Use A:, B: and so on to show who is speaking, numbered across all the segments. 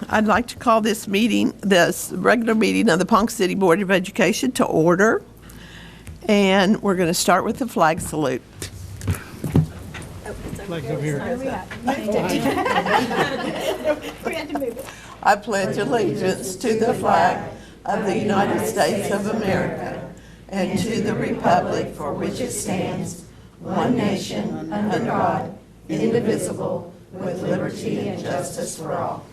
A: I'd like to call this regular meeting of the Ponca City Board of Education to order. And we're going to start with the flag salute.
B: Flags over here.
A: I pledge allegiance to the flag of the United States of America and to the republic for which it stands, one nation, under God, indivisible, with liberty and justice for all.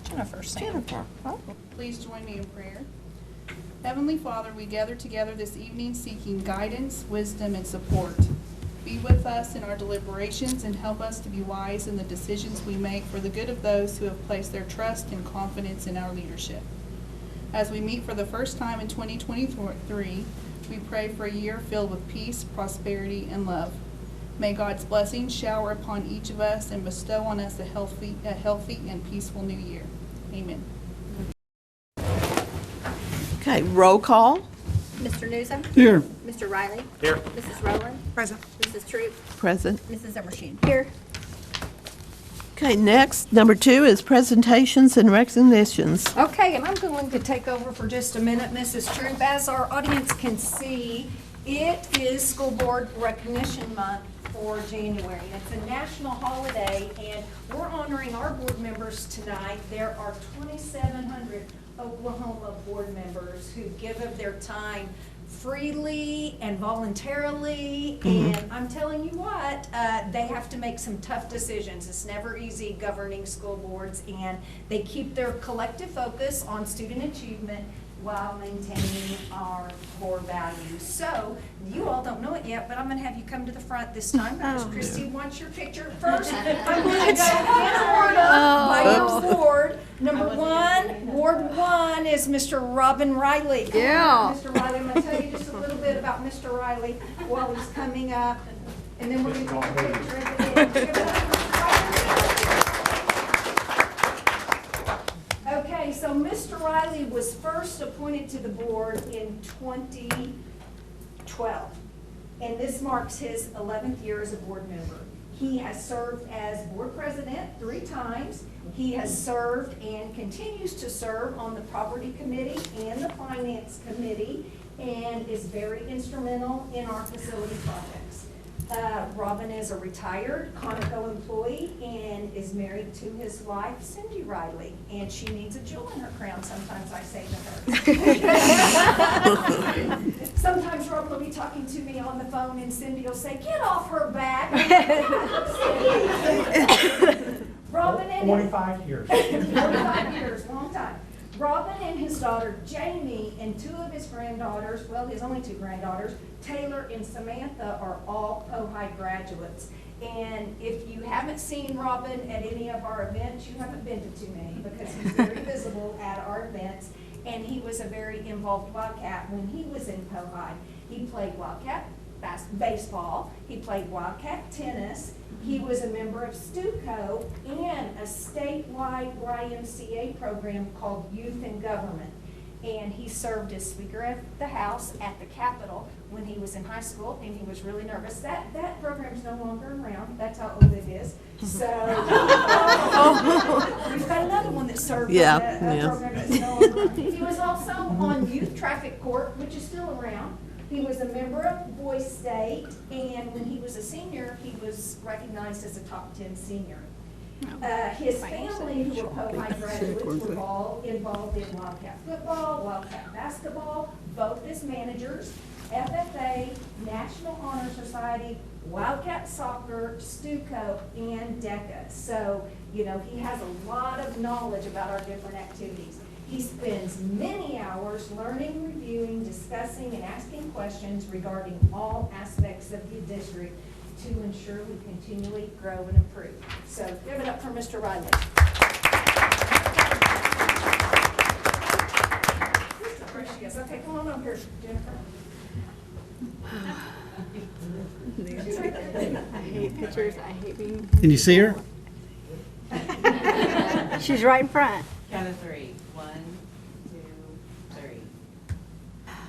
A: Jennifer.
C: Please join me in prayer. Heavenly Father, we gather together this evening seeking guidance, wisdom, and support. Be with us in our deliberations and help us to be wise in the decisions we make for the good of those who have placed their trust and confidence in our leadership. As we meet for the first time in 2023, we pray for a year filled with peace, prosperity, and love. May God's blessings shower upon each of us and bestow on us a healthy and peaceful new year. Amen.
A: Okay, roll call.
D: Mr. Newsom?
B: Here.
D: Mr. Riley?
B: Here.
D: Mrs. Rowland?
E: Present.
D: Mrs. Troop?
A: Present.
D: Mrs. Zimmershed? Here.
A: Okay, next, number 2 is presentations and recognitions.
E: Okay, and I'm going to take over for just a minute, Mrs. Troop. As our audience can see, it is School Board Recognition Month for January. It's a national holiday, and we're honoring our board members tonight. There are 2,700 Oklahoma board members who give of their time freely and voluntarily, and I'm telling you what, they have to make some tough decisions. It's never easy governing school boards, and they keep their collective focus on student achievement while maintaining our core values. So, you all don't know it yet, but I'm going to have you come to the front this time because Christy wants your picture. First, I'm going to go in order by your ward. Number 1, Ward 1 is Mr. Robin Riley.
D: Yeah.
E: Mr. Riley, I'm going to tell you just a little bit about Mr. Riley while he's coming up, and then we're going to take a picture of the Okay, so Mr. Riley was first appointed to the board in 2012, and this marks his 11th year as a board member. He has served as board president 3 times. He has served and continues to serve on the property committee and the finance committee, and is very instrumental in our facility projects. Robin is a retired Conoco employee and is married to his wife, Cindy Riley, and she needs a jewel in her crown, sometimes I say to her. Sometimes Robin will be talking to me on the phone and Cindy will say, "Get off her back." Robin and
B: 25 years.
E: 45 years, long time. Robin and his daughter Jamie and 2 of his granddaughters, well, his only 2 granddaughters, Taylor and Samantha, are all POHI graduates. And if you haven't seen Robin at any of our events, you haven't been to too many because he's very visible at our events. And he was a very involved Wildcat when he was in POHI. He played Wildcat baseball, he played Wildcat tennis, he was a member of STUCO and a statewide YMCA program called Youth in Government. And he served as Speaker of the House at the Capitol when he was in high school, and he was really nervous. That program's no longer around. That's how old it is. So we've got another one that served on a program that's no longer around. He was also on Youth Traffic Court, which is still around. He was a member of Boys State, and when he was a senior, he was recognized as a top 10 senior. His family, who were POHI graduates, were all involved in Wildcat football, Wildcat basketball, both as managers, FFA, National Honor Society, Wildcat Soccer, STUCO, and DECA. So, you know, he has a lot of knowledge about our different activities. He spends many hours learning, reviewing, discussing, and asking questions regarding all aspects of the district to ensure we continually grow and improve. So give it up for Mr. Riley. There she is. Okay, come on up here, Jennifer.
D: I hate pictures. I hate being.
B: Can you see her?
D: She's right in front.
F: Count of 3. 1, 2,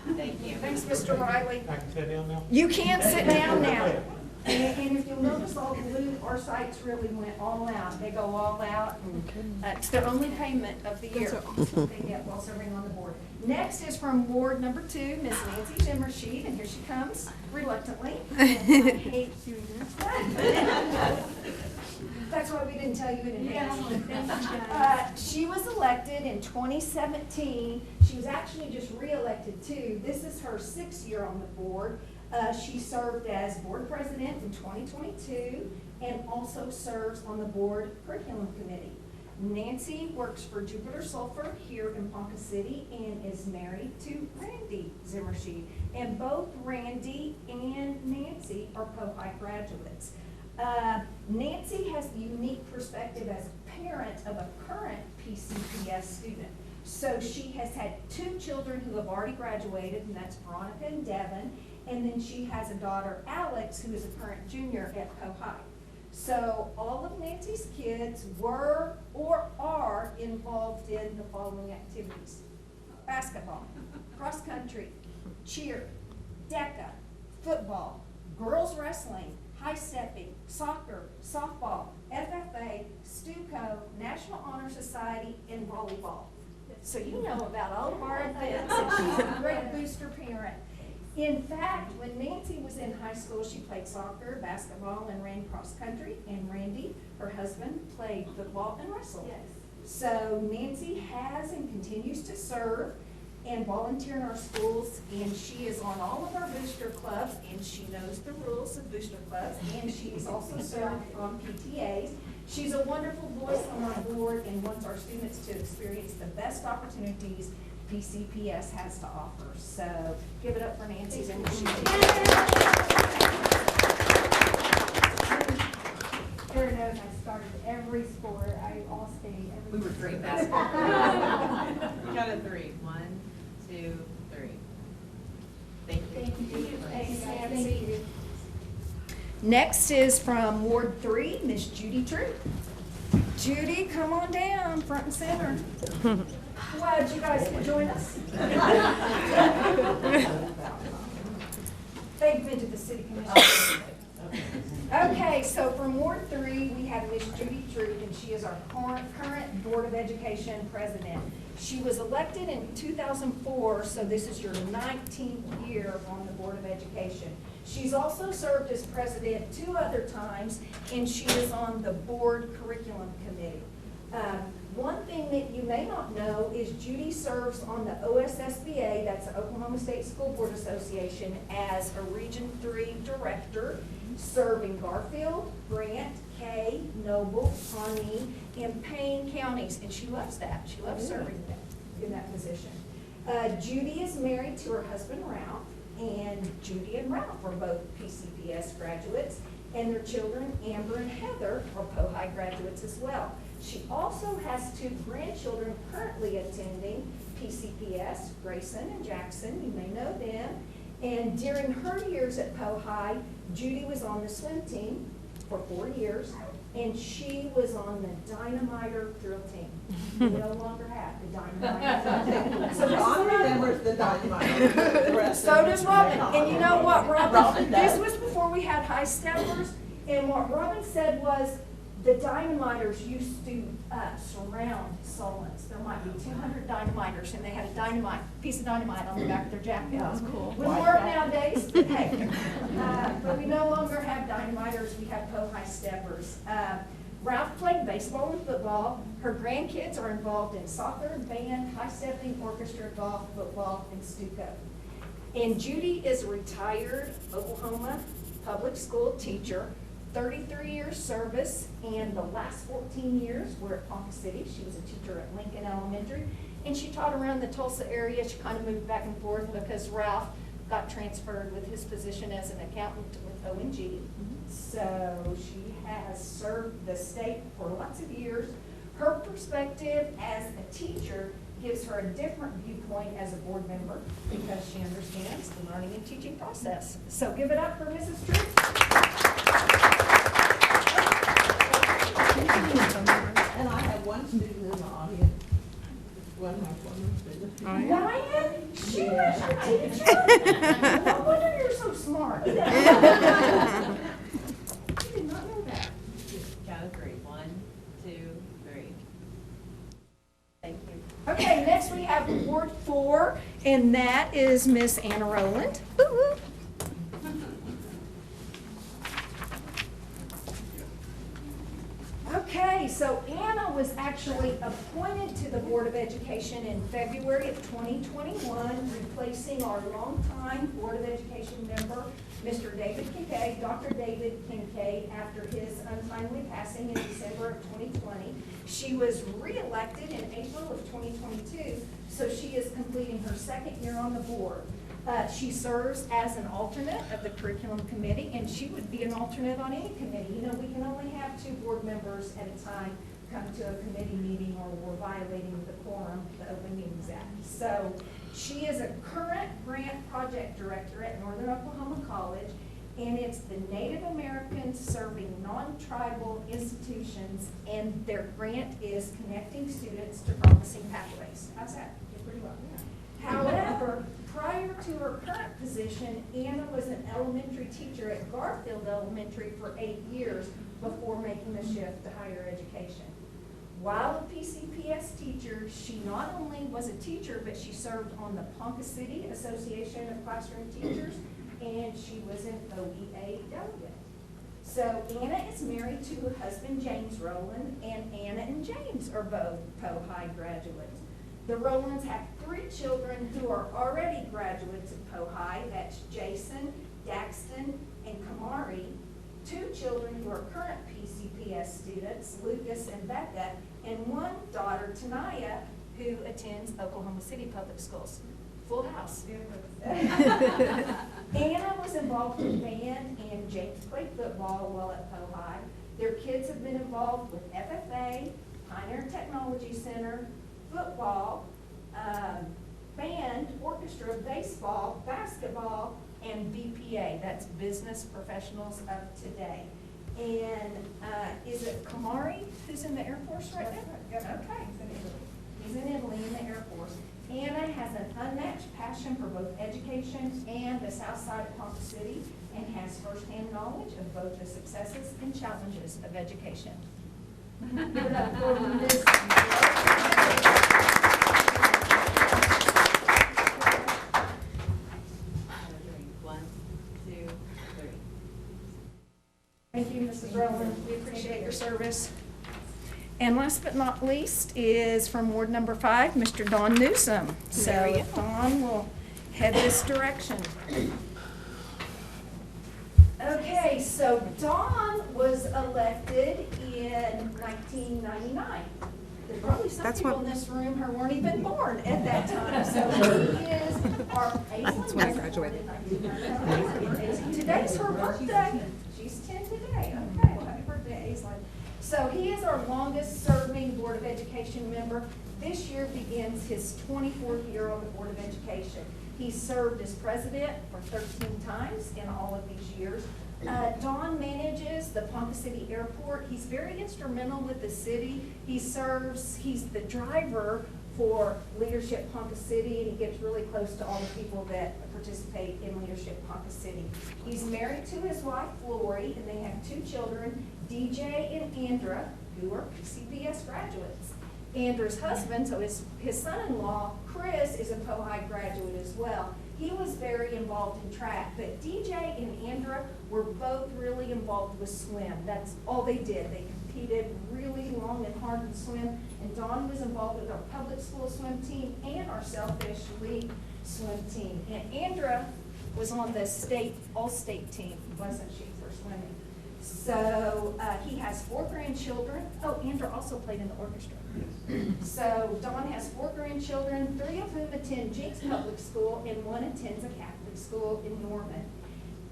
F: 3. Thank you.
E: Thanks, Mr. Riley.
B: I can sit down now?
E: You can sit down now. And if you'll notice all blue, our sites really went all out. They go all out, and it's their only payment of the year. They get while serving on the board. Next is from Ward number 2, Ms. Nancy Zimmershed, and here she comes reluctantly. And I hate doing this. That's why we didn't tell you in advance. She was elected in 2017. She was actually just re-elected too. This is her 6th year on the board. She served as board president in 2022 and also serves on the board curriculum committee. Nancy works for Jupiter Sulphur here in Ponca City and is married to Randy Zimmershed. And both Randy and Nancy are POHI graduates. Nancy has the unique perspective as parent of a current PCPS student. So she has had 2 children who have already graduated, and that's Veronica and Devin. And then she has a daughter, Alex, who is a current junior at POHI. So all of Nancy's kids were or are involved in the following activities: basketball, cross country, cheer, DECA, football, girls wrestling, high stepping, soccer, softball, FFA, STUCO, National Honor Society, and volleyball. So you know about all of our events, and she's a great booster parent. In fact, when Nancy was in high school, she played soccer, basketball, and ran cross country, and Randy, her husband, played football and wrestled. Yes. So Nancy has and continues to serve and volunteer in our schools, and she is on all of our booster clubs, and she knows the rules of booster clubs, and she's also served on PTAs. She's a wonderful voice on our board and wants our students to experience the best opportunities PCPS has to offer. So give it up for Nancy Zimmershed.
D: Karen knows I started every sport. I all state every.
F: We were great basketball. We got a 3. 1, 2, 3. Thank you.
D: Thank you.
E: Thanks,
D: Thank
E: Nancy.
D: you.
E: Next is from Ward 3, Miss Judy True. Judy, come on down, front and center. Glad you guys could join us. They've been to the city commission. Okay, so from Ward 3, we have Miss Judy True, and she is our current Board of Education president. She was elected in 2004, so this is your 19th year on the Board of Education. She's also served as president 2 other times, and she is on the board curriculum committee. One thing that you may not know is Judy serves on the OSSBA, that's the Oklahoma State School Board Association, as a Region 3 director, serving Garfield, Grant, Kay, Noble, Pawnee, and Payne counties, and she loves that. She loves serving in that position. Judy is married to her husband, Ralph, and Judy and Ralph are both PCPS graduates, and their children, Amber and Heather, are POHI graduates as well. She also has 2 grandchildren currently attending PCPS, Grayson and Jackson. You may know them. And during her years at POHI, Judy was on the swim team for 4 years, and she was on the Dynamiter drill team. We no longer have the Dynamiter drill team. So
A: Ron remembers the Dynamiter.
E: So does Robin. And you know what, Robin? This was before we had high steppers, and what Robin said was, the dynamiters used to surround Solons. There might be 200 dynamiters, and they had a piece of dynamite on the back of their jacket. That was cool. Wouldn't work nowadays, but hey. But we no longer have dynamiters, we have POHI steppers. Ralph played baseball and football. Her grandkids are involved in soccer, band, high stepping, orchestra, golf, football, and STUCO. And Judy is a retired Oklahoma public school teacher. 33 years service, and the last 14 years were at Ponca City. She was a teacher at Lincoln Elementary, and she taught around the Tulsa area. She kind of moved back and forth because Ralph got transferred with his position as an accountant with O&G. So she has served the state for lots of years. Her perspective as a teacher gives her a different viewpoint as a board member because she understands the learning and teaching process. So give it up for Mrs. True.
A: And I have one student in the audience. One of my former students.
E: Ryan, she was your teacher? No wonder you're so smart. Next, we have Ward 4, and that is Miss Anna Rowland. Woo, woo. Okay, so Anna was actually appointed to the Board of Education in February of 2021, replacing our longtime Board of Education member, Mr. David Kincaid, Dr. David Kincaid, after his untimely passing in December of 2020. She was re-elected in April of 2022, so she is completing her second year on the board. She serves as an alternate of the curriculum committee, and she would be an alternate on any committee. You know, we can only have 2 board members at a time come to a committee meeting, or we're violating the quorum, the Open Meetings Act. So she is a current grant project director at Northern Oklahoma College, and it's the Native Americans serving non-tribal institutions, and their grant is connecting students to promising pathways. How's that? Did pretty well. However, prior to her current position, Anna was an elementary teacher at Garfield Elementary for 8 years before making the shift to higher education. While a PCPS teacher, she not only was a teacher, but she served on the Ponca City Association of Classroom Teachers, and she was an OEA delegate. So Anna is married to her husband, James Rowland, and Anna and James are both Poe-High graduates. The Rowlands have 3 children who are already graduates of Poe-High. That's Jason, Daxton, and Kamari. 2 children who are current PCPS students, Lucas and Becca, and 1 daughter, Tanaya, who attends Oklahoma City Public Schools. Full house. Anna was involved with band, and James played football while at Poe-High. Their kids have been involved with FFA, Pioneer Technology Center, football, band, orchestra, baseball, basketball, and BPA. That's Business Professionals of Today. And is it Kamari who's in the Air Force right now? Okay. He's in Italy in the Air Force. Anna has an unmatched passion for both education and the South Side of Ponca City, and has firsthand knowledge of both the successes and challenges of education. Give it up for Ms.
F: 1, 2, 3.
E: Thank you, Mrs. Rowland. We appreciate your service. And last but not least is from Ward number 5, Mr. Don Newsom. So Don will head this direction. Okay, so Don was elected in 1999. There's probably some people in this room who weren't even born at that time. So he is our That's when I graduated. Today's her birthday. She's 10 today. Okay, well, happy birthday, Aislinn. So he is our longest serving Board of Education member. This year begins his 24th year on the Board of Education. He served as president for 13 times in all of these years. Don manages the Ponca City Airport. He's very instrumental with the city. He's the driver for Leadership Ponca City, and he gets really close to all the people that participate in Leadership Ponca City. He's married to his wife, Lori, and they have 2 children, DJ and Andra, who are PCPS graduates. Andra's husband, so his son-in-law, Chris, is a Poe-High graduate as well. He was very involved in track, but DJ and Andra were both really involved with swim. That's all they did. They competed really long and hard in swim, and Dawn was involved with our public school swim team and our Selfish League swim team. And Andra was on the all-state team, wasn't she, for swimming? So he has 4 grandchildren. Oh, Andra also played in the orchestra. So Dawn has 4 grandchildren, 3 of whom attend Jenks Public School, and 1 attends a Catholic school in Norman.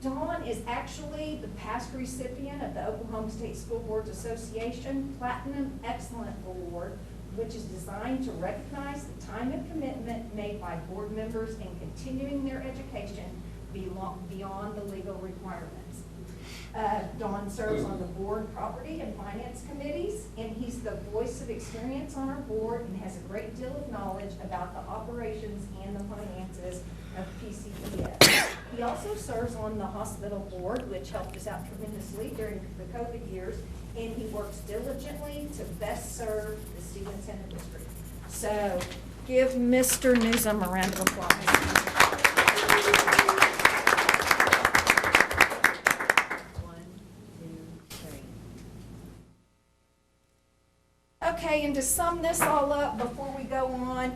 E: Dawn is actually the past recipient of the Oklahoma State School Boards Association Platinum Excellent Award, which is designed to recognize the time and commitment made by board members in continuing their education beyond the legal requirements. Don serves on the board property and finance committees, and he's the voice of experience on our board and has a great deal of knowledge about the operations and the finances of PCPS. He also serves on the hospital board, which helped us out tremendously during the COVID years, and he works diligently to best serve the students in the district. So give Mr. Newsom a round of applause.
F: One, two, three.
E: Okay, and to sum this all up before we go on,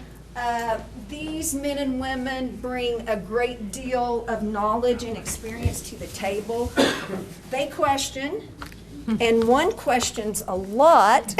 E: these men and women bring a great deal of knowledge and experience to the table. They question, and one questions a lot.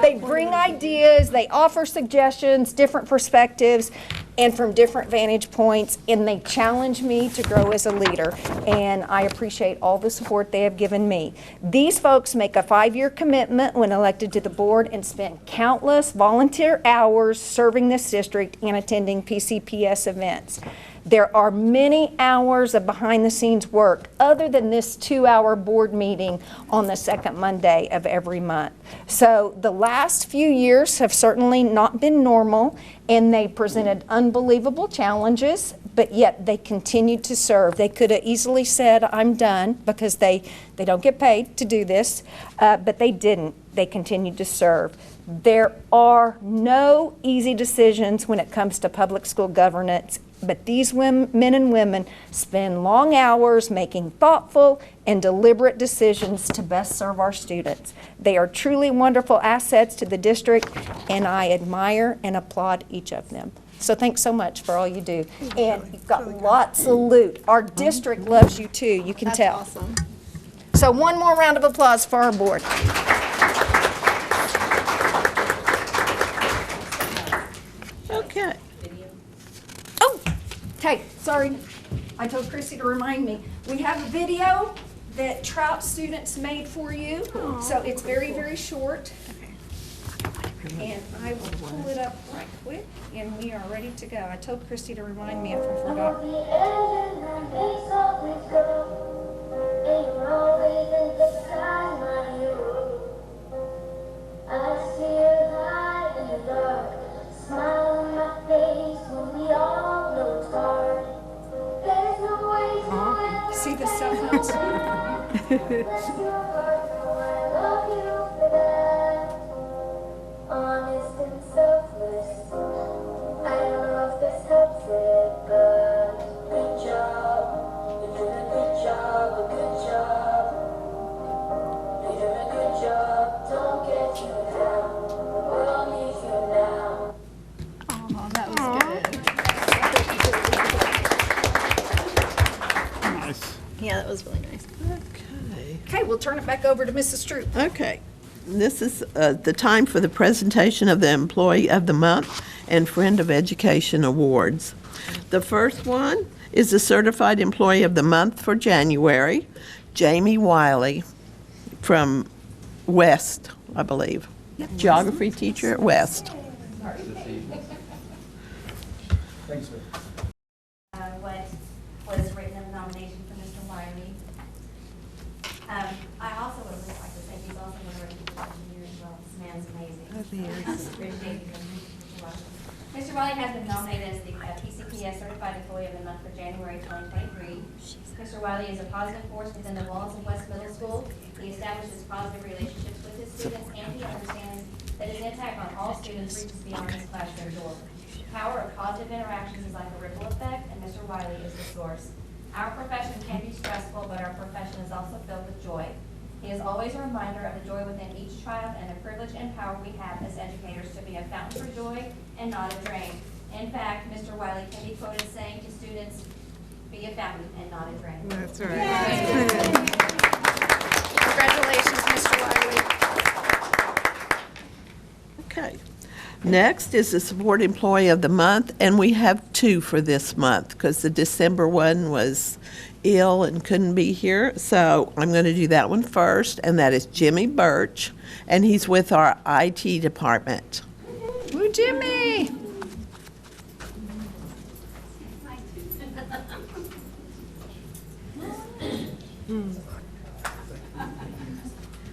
E: They bring ideas, they offer suggestions, different perspectives, and from different vantage points, and they challenge me to grow as a leader, and I appreciate all the support they have given me. These folks make a 5-year commitment when elected to the board and spend countless volunteer hours serving this district and attending PCPS events. There are many hours of behind-the-scenes work other than this 2-hour board meeting on the second Monday of every month. So the last few years have certainly not been normal, and they presented unbelievable challenges, but yet they continued to serve. They could have easily said, I'm done, because they don't get paid to do this, but they didn't. They continued to serve. There are no easy decisions when it comes to public school governance, but these men and women spend long hours making thoughtful and deliberate decisions to best serve our students. They are truly wonderful assets to the district, and I admire and applaud each of them. So thanks so much for all you do. And you've got lots of loot. Our district loves you too, you can tell.
C: That's awesome.
E: So one more round of applause for our board.
A: Okay.
E: Oh, okay, sorry. I told Chrissy to remind me. We have a video that Trout students made for you. So it's very, very short. And I will pull it up right quick, and we are ready to go. I told Christy to remind me if I forgot. See the self-notes?
B: Honest and selfless. I don't know if this helps it, but good job. You're doing a good job, a good job. You're doing a good job. Don't get you down. The world needs you now.
C: Oh, that was good.
G: Nice.
H: Yeah, that was really nice.
A: Okay.
E: Okay, we'll turn it back over to Mrs. Troop.
A: Okay. This is the time for the presentation of the Employee of the Month and Friend of Education Awards. The first one is the Certified Employee of the Month for January, Jamie Wiley from West, I believe. Geography teacher at West.
I: What was written in the nomination for Mr. Wiley. I also would just like to say he's also one of our teachers engineer as well. This man's amazing. Appreciate you, Mr. Wiley. Mr. Wiley has been nominated as the PCPS Certified Employee of the Month for January 2023. Mr. Wiley is a positive force within the walls of West Middle School. He establishes positive relationships with his students, and he understands that his impact on all students reaches beyond his classroom door. The power of positive interactions is like a ripple effect, and Mr. Wiley is the source. Our profession can be stressful, but our profession is also filled with joy. He is always a reminder of the joy within each child and the privilege and power we have as educators to be a fountain for joy and not a drain. In fact, Mr. Wiley can be quoted saying to students, be a fountain and not a drain.
A: That's right.
E: Congratulations, Mr. Wiley.
A: Okay. Next is the Support Employee of the Month, and we have two for this month because the December one was ill and couldn't be here. So I'm going to do that one first, and that is Jimmy Birch, and he's with our IT department.
E: Woo, Jimmy.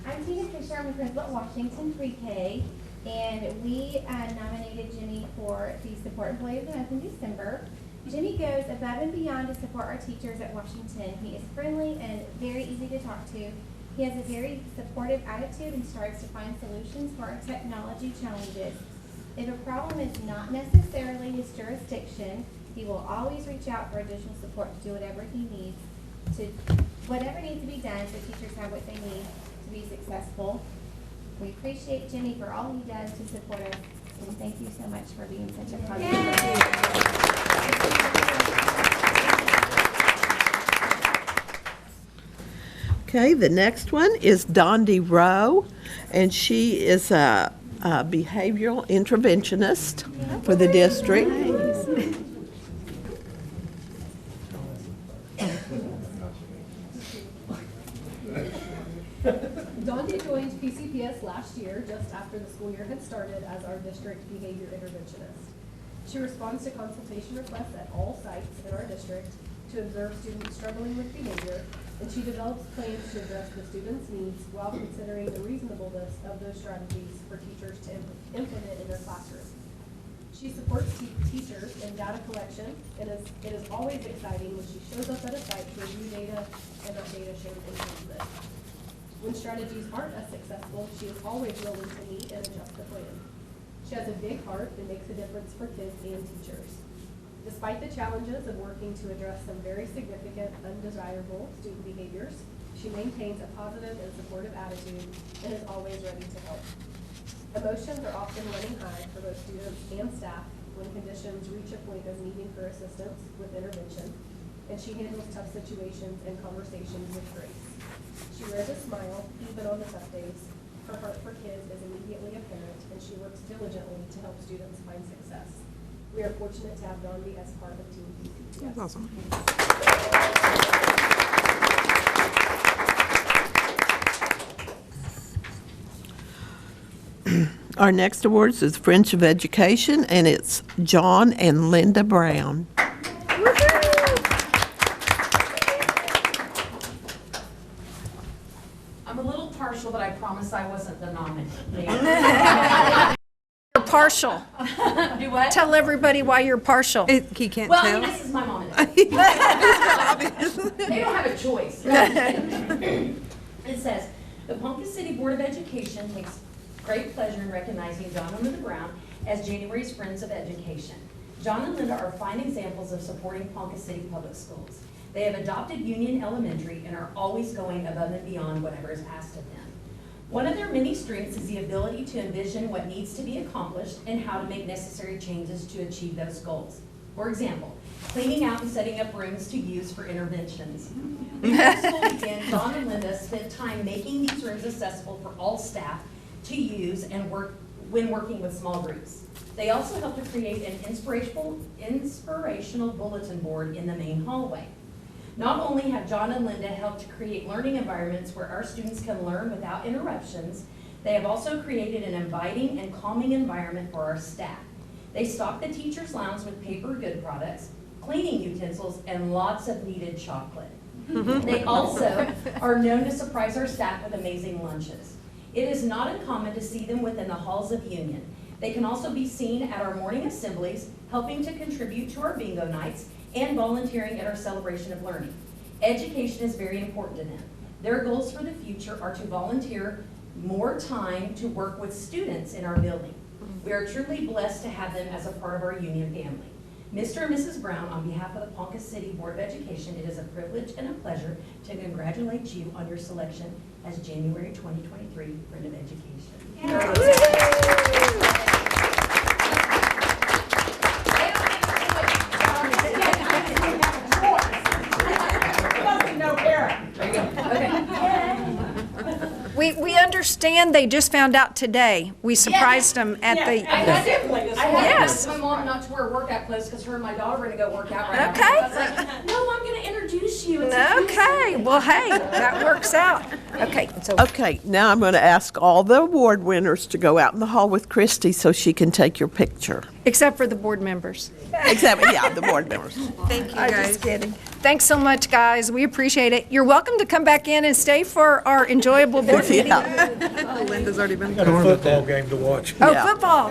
D: I'm Tina Fisher, I'm a principal at Washington Pre-K, and we nominated Jimmy for the Support Employee of the Month in December. Jimmy goes above and beyond to support our teachers at Washington. He is friendly and very easy to talk to. He has a very supportive attitude and strives to find solutions for our technology challenges. If a problem is not necessarily his jurisdiction, he will always reach out for additional support to do whatever needs to be done so teachers have what they need to be successful. We appreciate Jimmy for all he does to support us, and thank you so much for being such a part of it.
A: Okay, the next one is Dondi Rowe, and she is a behavioral interventionist for the district.
G: Dondi joined PCPS last year, just after the school year had started, as our district behavior interventionist. She responds to consultation requests at all sites in our district to observe students struggling with behavior, and she develops plans to address the students' needs while considering the reasonableness of those strategies for teachers to implement in their classroom. She supports teachers in data collection, and it is always exciting when she shows up at a site to review data and that data shows improvement. When strategies aren't as successful, she is always willing to meet and adjust the plan. She has a big heart and makes a difference for kids and teachers. Despite the challenges of working to address some very significant undesirable student behaviors, she maintains a positive and supportive attitude and is always ready to help. Emotions are often running high for both students and staff when conditions reach a point of needing her assistance with intervention, and she handles tough situations and conversations with grace. She wears a smile even on the tough days. Her heart for kids is immediately apparent, and she works diligently to help students find success. We are fortunate to have Dondi as part of Team PCPS.
A: That's awesome. Our next awards is Friends of Education, and it's John and Linda Brown.
H: I'm a little partial, but I promise I wasn't the nominee.
E: You're partial.
H: Do what?
E: Tell everybody why you're partial.
J: He can't
H: Well, I
J: tell.
H: mean, this is my mom and dad. They don't have a choice. No, I'm just kidding. It says, the Ponca City Board of Education takes great pleasure in recognizing John and Linda Brown as January's Friends of Education. John and Linda are fine examples of supporting Ponca City Public Schools. They have adopted Union Elementary and are always going above and beyond whatever is asked of them. One of their many strengths is the ability to envision what needs to be accomplished and how to make necessary changes to achieve those goals. For example, cleaning out and setting up rooms to use for interventions. Before school began, John and Linda spent time making these rooms accessible for all staff to use and when working with small groups. They also helped to create an inspirational bulletin board in the main hallway. Not only have John and Linda helped to create learning environments where our students can learn without interruptions, they have also created an inviting and calming environment for our staff. They stock the teacher's lounge with paper good products, cleaning utensils, and lots of needed chocolate. They also are known to surprise our staff with amazing lunches. It is not uncommon to see them within the halls of Union. They can also be seen at our morning assemblies, helping to contribute to our bingo nights, and volunteering at our celebration of learning. Education is very important to them. Their goals for the future are to volunteer more time to work with students in our building. We are truly blessed to have them as a part of our Union family. Mr. and Mrs. Brown, on behalf of the Ponca City Board of Education, it is a privilege and a pleasure to congratulate you on your selection as January 2023 Friend of Education.
E: We understand they just found out today. We surprised them at the.
H: I had
E: Yes.
H: to my mom not to wear workout clothes because her and my daughter were going to go work out right
E: Okay.
H: now. I was like, no, I'm going to introduce you.
E: Okay, well, hey, that works out. Okay, so
A: Okay, now I'm going to ask all the award winners to go out in the hall with Christy so she can take your picture.
E: except for the board members.
A: Except, yeah, the board members.
J: Thank you,
E: I'm
J: guys.
E: just kidding. Thanks so much, guys. We appreciate it. You're welcome to come back in and stay for our enjoyable board meeting.
A: Yeah,
J: Oh, Linda's already been.
K: Got a football game to watch.
E: Oh,
A: Yeah.
E: football.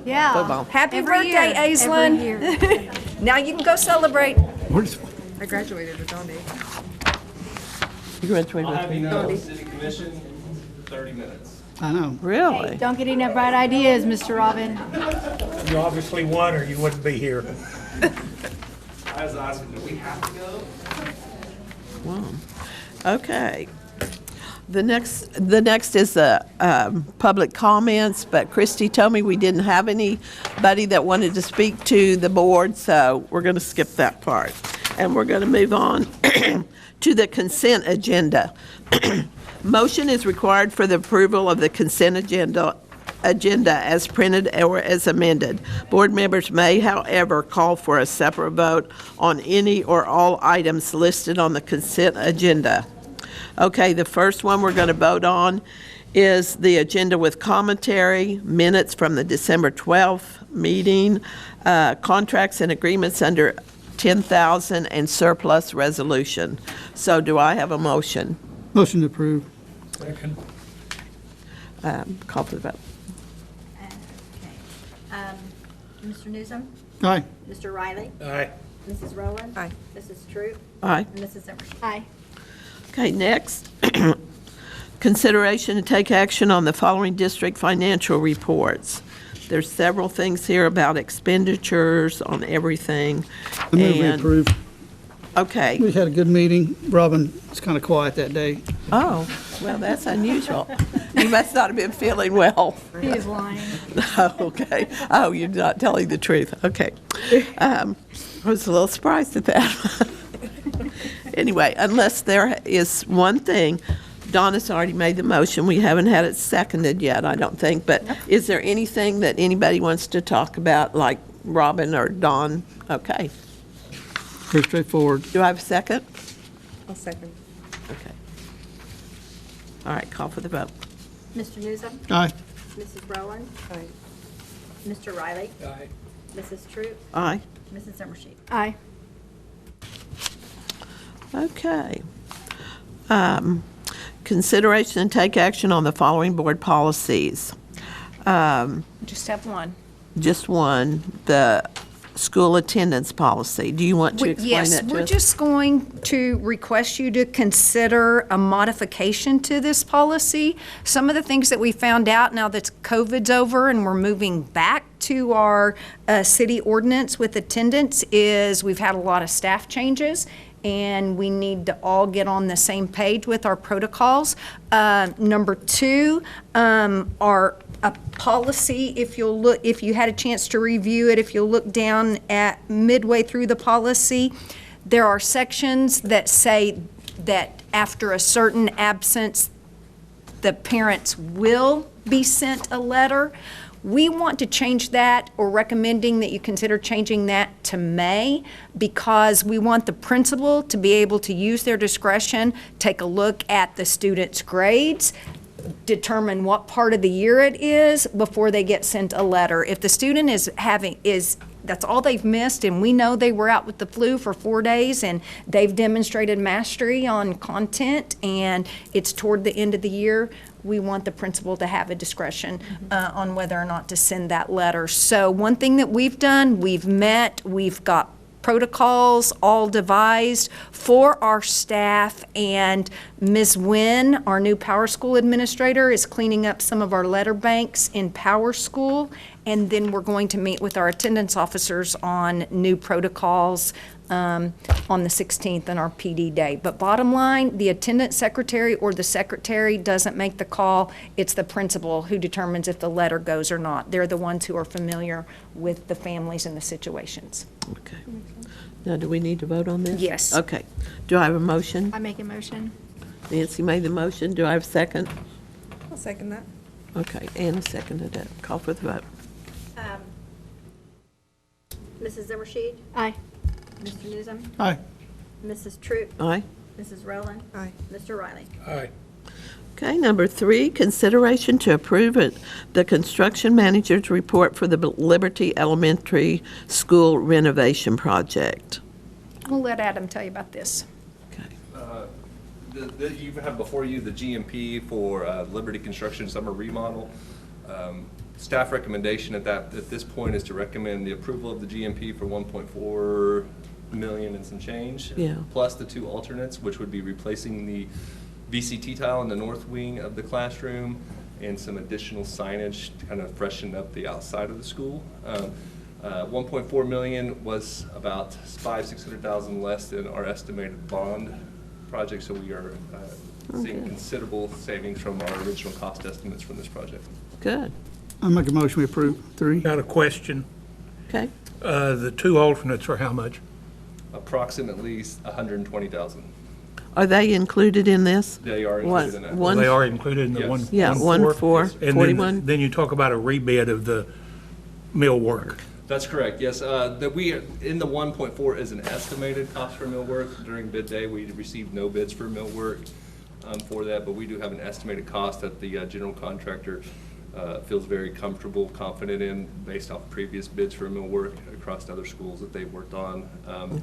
J: Yeah.
A: football.
E: Happy
J: Every
E: birthday,
J: year,
E: Aislinn.
J: every year.
E: Now you can go celebrate.
K: Where's-
J: I graduated with Dondi.
A: You graduated
L: I'll have you
A: with
L: know, city commission, 30 minutes.
K: I know.
A: Really?
L: Don't get any bright ideas, Mr. Robin.
M: You obviously won or you wouldn't be here.
N: I was asking, do we have to go?
A: Wow. Okay. The next is public comments, but Christy told me we didn't have anybody that wanted to speak to the board, so we're going to skip that part. And we're going to move on to the consent agenda. Motion is required for the approval of the consent agenda as printed or as amended. Board members may, however, call for a separate vote on any or all items listed on the consent agenda. Okay, the first one we're going to vote on is the agenda with commentary, minutes from the December 12th meeting, contracts and agreements under 10,000 and surplus resolution. So do I have a motion?
K: Motion to approve.
M: Second.
A: Call for the vote.
E: Okay. Mr. Newsom?
K: Aye.
E: Mr. Riley?
M: Aye.
E: Mrs. Rowland?
J: Aye.
E: Mrs. Troop?
A: Aye.
E: And Mrs. Zimmer?
L: Aye.
A: Okay, next, consideration to take action on the following district financial reports. There's several things here about expenditures on everything.
K: I move we
A: and-
K: approve.
A: Okay.
K: We had a good meeting. Robin was kind of quiet that day.
A: Oh, well, that's unusual. You must not have been feeling well.
L: He is lying.
A: Oh, okay. Oh, you're not telling the truth. Okay. I was a little surprised at that. Anyway, unless there is one thing, Donna's already made the motion. We haven't had it seconded yet, I don't think. But is there anything that anybody wants to talk about, like Robin or Don? Okay.
K: Pretty straightforward.
A: Do I have a second?
J: I'll second.
A: Okay. All right, call for the vote.
E: Mr. Newsom?
K: Aye.
E: Mrs. Rowland?
J: Aye.
E: Mr. Riley?
M: Aye.
E: Mrs. Troop?
A: Aye.
E: Mrs. Zimmershed?
L: Aye.
A: Okay. Consideration and take action on the following board policies.
L: Just have one.
A: Just one, the school attendance policy. Do you want to explain
E: Yes,
A: that to
E: we're
A: us?
E: just going to request you to consider a modification to this policy. Some of the things that we found out now that COVID's over and we're moving back to our city ordinance with attendance is we've had a lot of staff changes and we need to all get on the same page with our protocols. Number two, our a policy, if you had a chance to review it, if you'll look down at midway through the policy, there are sections that say that after a certain absence, the parents will be sent a letter. We want to change that, or recommending that you consider changing that to May, because we want the principal to be able to use their discretion, take a look at the student's grades, determine what part of the year it is before they get sent a letter. If the student that's all they've missed, and we know they were out with the flu for 4 days and they've demonstrated mastery on content and it's toward the end of the year, we want the principal to have a discretion on whether or not to send that letter. So one thing that we've done, we've got protocols all devised for our staff, and Ms. Nguyen, our new Power School administrator, is cleaning up some of our letter banks in Power School, and then we're going to meet with our attendance officers on new protocols on the 16th and our PD day. But bottom line, the attendance secretary or the secretary doesn't make the call. It's the principal who determines if the letter goes or not. They're the ones who are familiar with the families and the situations.
A: Okay. Now, do we need to vote on this?
E: Yes.
A: Okay. Do I have a motion?
L: I make a motion.
A: Nancy made the motion. Do I have a second?
J: I'll second that.
A: Okay, Anna seconded it. Call for the vote.
E: Mrs. Zimmershed?
L: Aye.
E: Mr. Newsom?
K: Aye.
E: Mrs. Troop?
A: Aye.
E: Mrs. Rowland?
J: Aye.
E: Mr. Riley?
M: Aye.
A: Okay, number 3, consideration to approve the construction manager's report for the Liberty Elementary School renovation project.
E: We'll let Adam tell you about this.
N: You have before you the GMP for Liberty Construction Summer Remodel. Staff recommendation at this point is to recommend the approval of the GMP for $1.4 million and some change.
A: Yeah.
N: Plus the 2 alternates, which would be replacing the VCT tile in the north wing of the classroom and some additional signage to kind of freshen up the outside of the school. 1.4 million was about 600,000 less than our estimated bond project, so we are seeing considerable savings from our original cost estimates from this project.
A: Good.
K: I make a motion we approve. 3.
M: Got a question.
A: Okay.
M: The 2 alternates are how much?
N: Approximately 120,000.
A: Are they included in this?
N: They are
A: What,
N: included in that.
A: one-
M: They are included in the
N: Yes.
M: 1.4?
A: Yeah, 1.4,
M: And
A: 41.
M: then you talk about a rebid of the millwork.
N: That's correct, yes. That we, in the 1.4 is an estimated cost for millwork. During bid day, we received no bids for millwork for that, but we do have an estimated cost that the general contractor feels very comfortable, confident in, based off previous bids for millwork across other schools that they've worked on.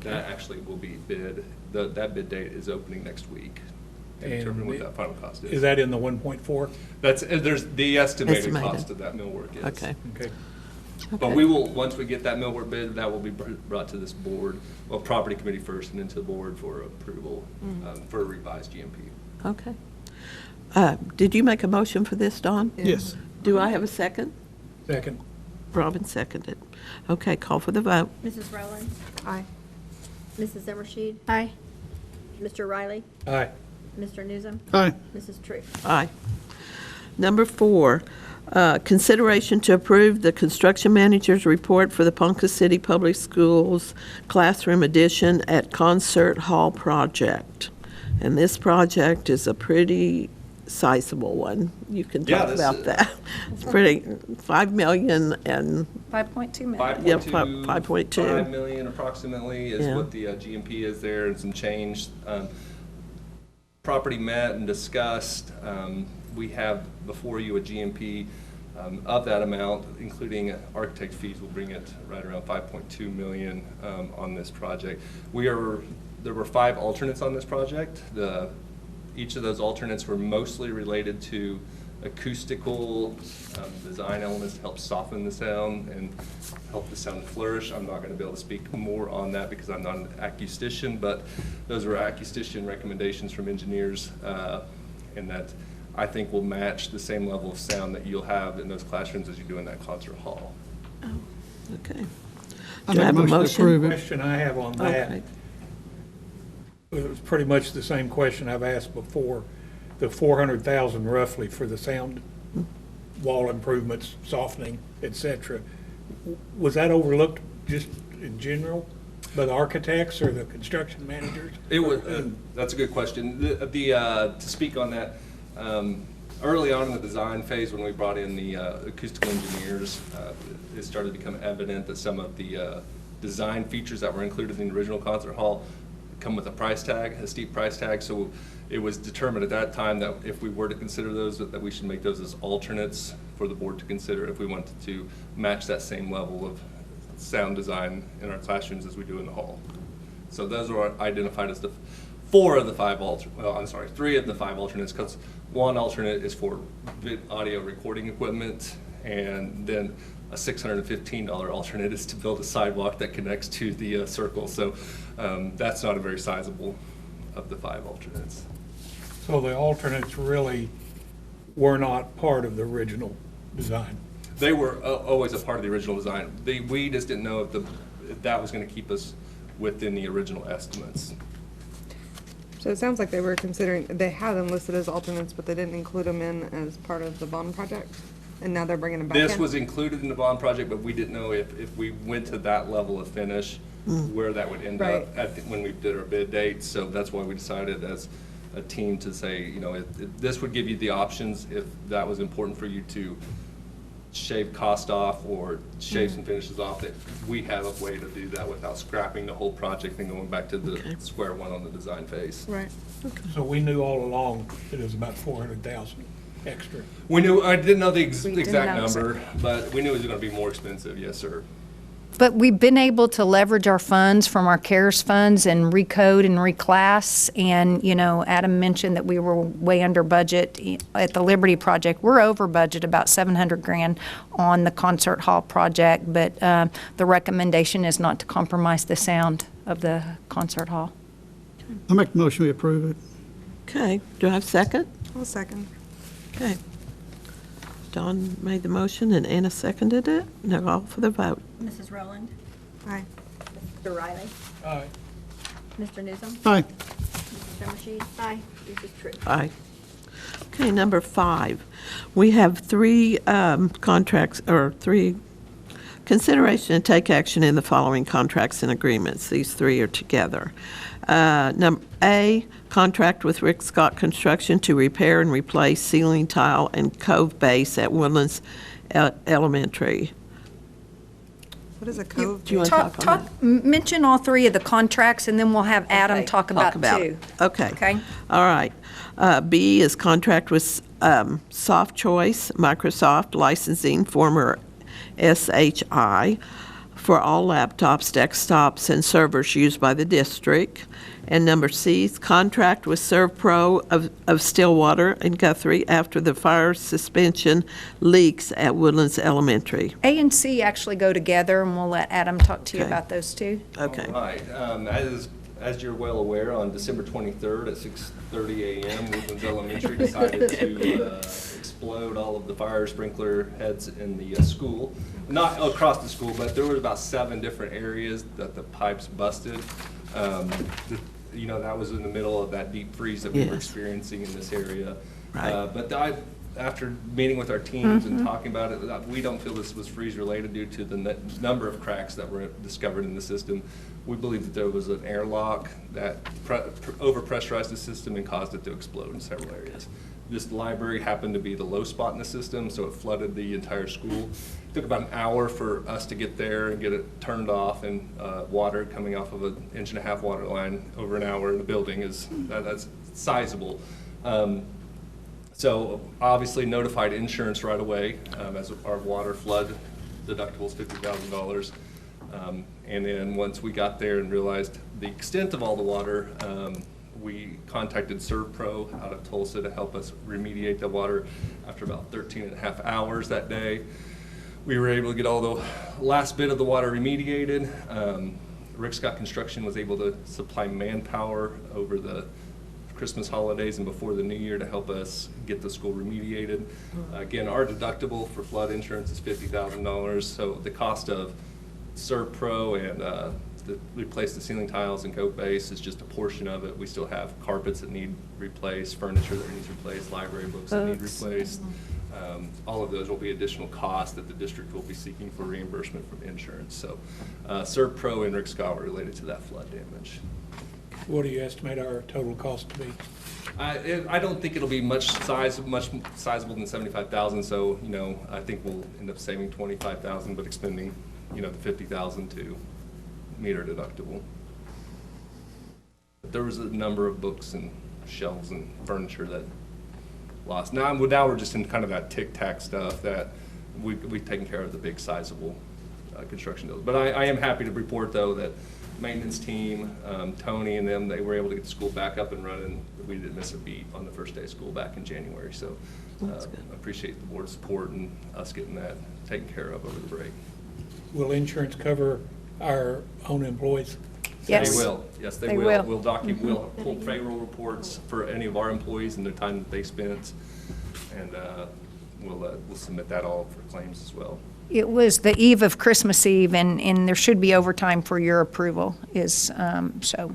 N: That actually will be bid, that bid date is opening next week. To determine what that final cost is.
M: Is that in the 1.4?
N: That's, there's the estimated
A: Estimated.
N: cost of that millwork, yes.
A: Okay.
M: Okay.
N: But we will, once we get that millwork bid, that will be brought to this board, well, property committee first, and then to the board for approval for a revised GMP.
A: Okay. Did you make a motion for this, Dawn?
K: Yes.
A: Do I have a second?
M: Second.
A: Robin seconded. Okay, call for the vote.
O: Mrs. Rowland?
J: Aye.
O: Mrs. Zimmershed?
L: Aye.
O: Mr. Riley?
M: Aye.
O: Mr. Newsom?
K: Aye.
O: Mrs. Tree?
A: Aye. Number 4, consideration to approve the construction manager's report for the Ponca City Public Schools classroom addition at Concert Hall project. And this project is a pretty sizable one. You can
N: Yeah,
A: talk
N: this
A: about
N: is-
A: that. It's pretty, 5 million and,
L: 5.2 million.
N: 5.2.
A: 5.2.
N: 5 million approximately is
A: Yeah.
N: what the GMP is there, and some change. Property met and discussed. We have before you a GMP of that amount, including architect fees, will bring it right around 5.2 million on this project. There were 5 alternates on this project. Each of those alternates were mostly related to acoustical design elements to help soften the sound and help the sound flourish. I'm not going to be able to speak more on that because I'm not an acoustician, but those were acoustician recommendations from engineers, and that I think will match the same level of sound that you'll have in those classrooms as you do in that concert hall.
A: okay.
K: I
A: Do I
K: make
A: have
K: a
A: a
K: motion to
A: motion?
K: approve it.
M: Question I have on that,
A: Okay.
M: it was pretty much the same question I've asked before. The 400,000 roughly for the sound wall improvements, softening, et cetera. Was that overlooked just in general by the architects or the construction managers?
N: It was, that's a good question. To speak on that, early on in the design phase, when we brought in the acoustical engineers, it started to become evident that some of the design features that were included in the original concert hall come with a price tag, a steep price tag. So it was determined at that time that if we were to consider those, that we should make those as alternates for the board to consider if we wanted to match that same level of sound design in our classrooms as we do in the hall. So those were identified as the 3 of the 5 alternates, because one alternate is for audio recording equipment, and then a $615 alternate is to build a sidewalk that connects to the circle. So that's not a very sizable of the 5 alternates.
M: So the alternates really were not part of the original design?
N: They were always a part of the original design. We just didn't know if that was going to keep us within the original estimates.
J: So it sounds like they were considering, they had them listed as alternates, but they didn't include them in as part of the bond project? And now they're bringing them back in?
N: This was included in the bond project, but we didn't know if we went to that level of finish, where that would end
J: Right.
N: up when we did our bid dates. So that's why we decided as a team to say, you know, this would give you the options if that was important for you to shave cost off or shave some finishes off, that we have a way to do that without scrapping the whole project and going back to the square one on the design phase.
J: Right.
M: So we knew all along that it was about 400,000 extra.
N: We knew, I didn't know the exact
L: know,
N: number, but we knew it was going to be more expensive, yes, sir.
E: But we've been able to leverage our funds from our CARES funds and recode and reclass. And, you know, Adam mentioned that we were way under budget at the Liberty project. We're over budget about $700,000 on the concert hall project, but the recommendation is not to compromise the sound of the concert hall.
K: I make a motion we approve it.
A: Okay, do I have a second?
J: I'll second.
A: Okay. Don made the motion and Anna seconded it. Now call for the vote.
O: Mrs. Rowland?
J: Aye.
O: Mr. Riley?
M: Aye.
O: Mr. Newsom?
K: Aye.
O: Mrs. Zimmershed? Aye. Mrs. Troop?
A: Aye. Okay, number 5. We have 3 contracts, or 3, consideration and take action in the following contracts and agreements. These 3 are together. A, contract with Rick Scott Construction to repair and replace ceiling tile and cove base at Woodlands Elementary.
J: What is a cove?
A: Do you want to talk on that?
E: Mention all 3 of the contracts, and then we'll have Adam
A: Okay,
E: talk about 2.
A: it. Okay.
E: Okay?
A: All right. B is contract with Soft Choice, Microsoft Licensing, former SHI, for all laptops, desktops, and servers used by the district. And number C is contract with ServPro of Stillwater and Guthrie after the fire suspension leaks at Woodlands Elementary.
E: A and C actually go together, and we'll let Adam talk to you
A: Okay.
E: about those 2.
A: Okay.
N: All right, as you're well aware, on December 23rd at 6:30 a.m., Woodlands Elementary decided to explode all of the fire sprinkler heads in the school. Not across the school, but there were about 7 different areas that the pipes busted. That was in the middle of that deep freeze that we were
A: Yes.
N: experiencing in this area.
A: Right.
N: After meeting with our teams and talking about it, we don't feel this was freeze-related due to the number of cracks that were discovered in the system. We believe that there was an airlock that overpressurized the system and caused it to explode in several areas. This library happened to be the low spot in the system, so it flooded the entire school. It took about an hour for us to get there and get it turned off, and water coming off of an 1.5-inch water line over an hour in the building that's sizable. So obviously notified insurance right away, as our water flood deductible is $50,000. And then once we got there and realized the extent of all the water, we contacted ServPro out of Tulsa to help us remediate the water. After about 13.5 hours that day, we were able to get all the last bit of the water remediated. Rick Scott Construction was able to supply manpower over the Christmas holidays and before the new year to help us get the school remediated. Again, our deductible for flood insurance is $50,000, so the cost of ServPro and replace the ceiling tiles and cove base is just a portion of it. We still have carpets that need replaced, furniture that needs replaced, library books that need replaced. All of those will be additional costs that the district will be seeking for reimbursement from insurance. So ServPro and Rick Scott were related to that flood damage.
M: What do you estimate our total cost to be?
N: I don't think it'll be much sizable than $75,000. So I think we'll end up saving $25,000, but expending the $50,000 to meet our deductible. But there was a number of books and shelves and furniture that lost. Now we're just in kind of that tic-tac stuff that we've taken care of the big sizable construction deals. But I am happy to report though that maintenance team, Tony and them, they were able to get the school back up and running. We didn't miss a beat on the first day of school back in January. So appreciate the board's support and us getting that taken care of over the break.
M: Will insurance cover our own employees?
E: Yes.
N: They will. Yes, they will. We'll pull payroll reports for any of our employees and the time that they spent, and we'll submit that all for claims as well.
E: It was the eve of Christmas Eve, and there should be overtime for your approval, so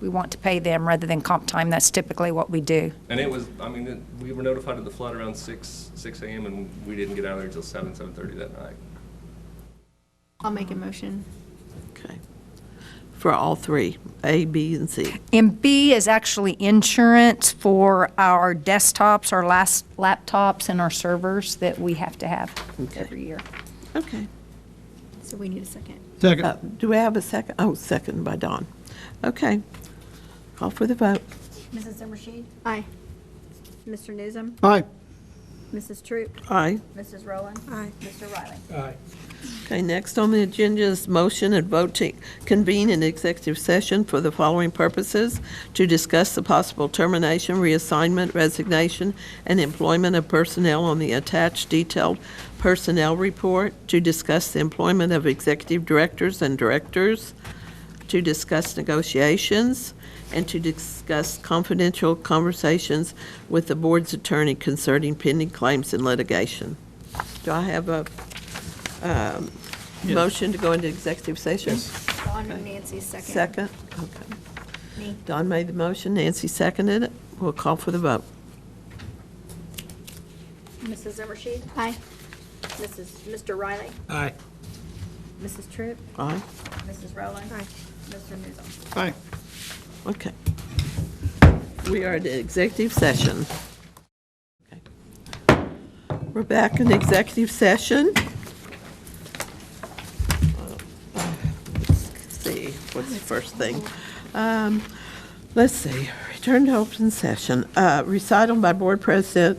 E: we want to pay them rather than comp time. That's typically what we do.
N: And it was, we were notified of the flood around 6 a.m., and we didn't get out of there until 7:30 that night.
L: I'll make a motion.
A: Okay. For all 3, A, B, and C.
E: And B is actually insurance for our desktops, our laptops, and our servers that we have to have every year.
A: Okay.
L: So we need a second.
K: Second.
A: Do we have a second? Oh, second by Dawn. Okay. Call for the vote.
O: Mrs. Zimmershed?
L: Aye.
O: Mr. Newsom?
K: Aye.
O: Mrs. Troop?
A: Aye.
O: Mrs. Rowland?
L: Aye.
O: Mr. Riley?
M: Aye.
A: Okay, next on the agenda is motion and vote to convene an executive session for the following purposes: to discuss the possible termination, reassignment, resignation, and employment of personnel on the attached detailed personnel report, to discuss the employment of executive directors and directors, to discuss negotiations and to discuss confidential conversations with the board's attorney concerning pending claims and litigation. Do I have a motion to go into executive session?
L: Dawn and Nancy's second.
A: Second? Okay.
L: Me.
A: Don made the motion, Nancy seconded it. We'll call for the vote.
O: Mrs. Zimmershed?
L: Aye.
O: Mr. Riley?
M: Aye.
O: Mrs. Troop?
A: Aye.
O: Mrs. Rowland?
L: Aye.
O: Mr. Newsom?
K: Aye.
A: Okay. We are in executive session. Okay. We're back in executive session. Let's see, what's the first thing? Let's see, return to open session. Recital by board president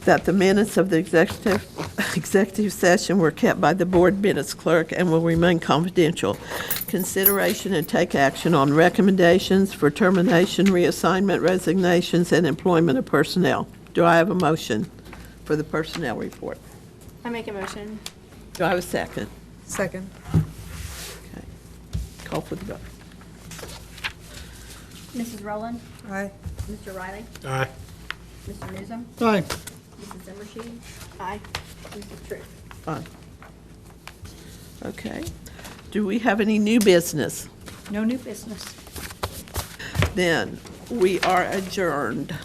A: that the minutes of the executive session were kept by the board minutes clerk and will remain confidential. Consideration and take action on recommendations for termination, reassignment, resignations, and employment of personnel. Do I have a motion for the personnel report?
L: I make a motion.
A: Do I have a second?
J: Second.
A: Okay. Call for the vote.
O: Mrs. Rowland?
J: Aye.
O: Mr. Riley?
M: Aye.
O: Mr. Newsom?
K: Aye.
O: Mrs. Zimmershed?
L: Aye.
O: Mrs. Troop?
A: Aye. Okay. Do we have any new business?
O: No new business.
A: Then we are adjourned.